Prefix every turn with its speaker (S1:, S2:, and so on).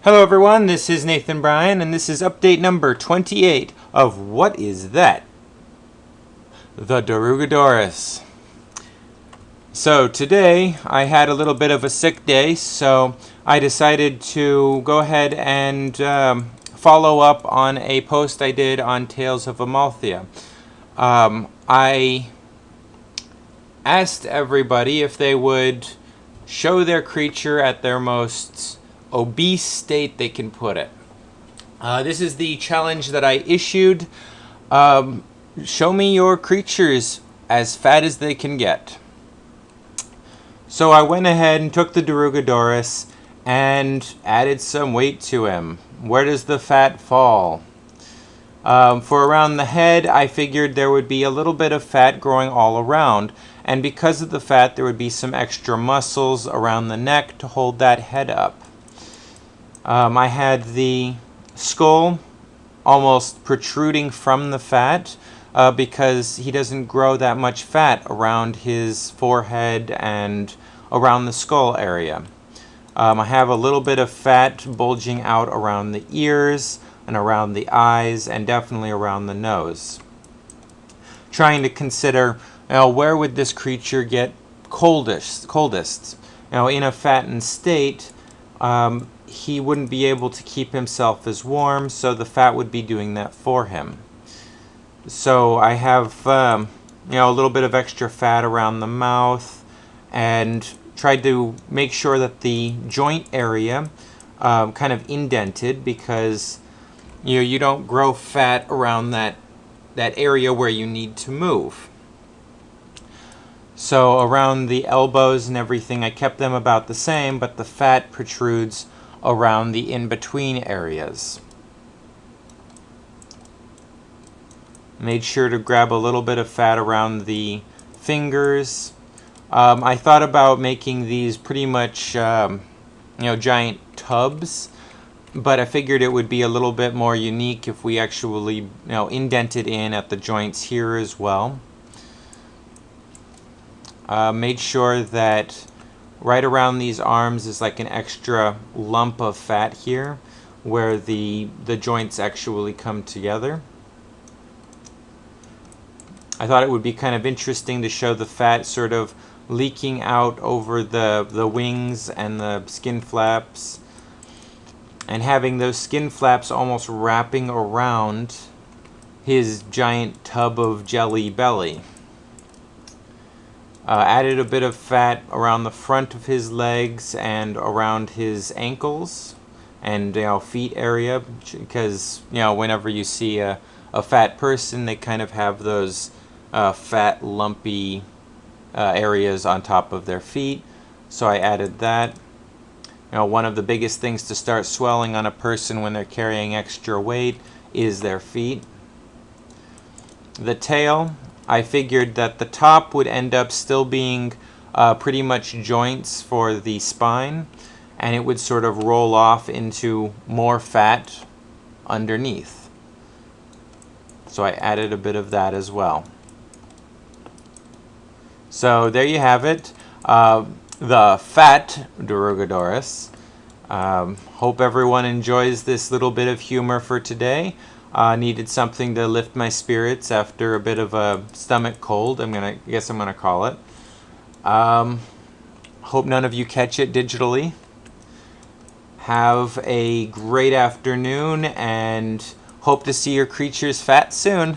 S1: Hello everyone, this is Nathan Bryan, and this is update number 28 of What Is That? The Darugodoris. So today I had a little bit of a sick day, so I decided to go ahead and follow up on a post I did on Tales of Amalthea. I asked everybody if they would show their creature at their most obese state they can put it. This is the challenge that I issued. Show me your creatures as fat as they can get. So I went ahead and took the Darugodoris and added some weight to him. Where does the fat fall? For around the head, I figured there would be a little bit of fat growing all around, and because of the fat there would be some extra muscles around the neck to hold that head up. I had the skull almost protruding from the fat because he doesn't grow that much fat around his forehead and around the skull area. I have a little bit of fat bulging out around the ears and around the eyes and definitely around the nose. Trying to consider, where would this creature get coldest? In a fattened state, he wouldn't be able to keep himself as warm, so the fat would be doing that for him. So I have a little bit of extra fat around the mouth, and tried to make sure that the joint area kind of indented, because you don't grow fat around that area where you need to move. So around the elbows and everything, I kept them about the same, but the fat protrudes around the in-between areas. Made sure to grab a little bit of fat around the fingers. I thought about making these pretty much giant tubs, but I figured it would be a little bit more unique if we actually indented in at the joints here as well. Made sure that right around these arms is like an extra lump of fat here where the joints actually come together. I thought it would be kind of interesting to show the fat sort of leaking out over the wings and the skin flaps, and having those skin flaps almost wrapping around his giant tub of jelly belly. Added a bit of fat around the front of his legs and around his ankles and feet area, because whenever you see a fat person, they kind of have those fat lumpy areas on top of their feet, so I added that. One of the biggest things to start swelling on a person when they're carrying extra weight is their feet. The tail, I figured that the top would end up still being pretty much joints for the spine, and it would sort of roll off into more fat underneath. So I added a bit of that as well. So there you have it, the fat Darugodoris. Hope everyone enjoys this little bit of humor for today. Needed something to lift my spirits after a bit of a stomach cold, I guess I'm gonna call it. Hope none of you catch it digitally. Have a great afternoon, and hope to see your creatures fat soon.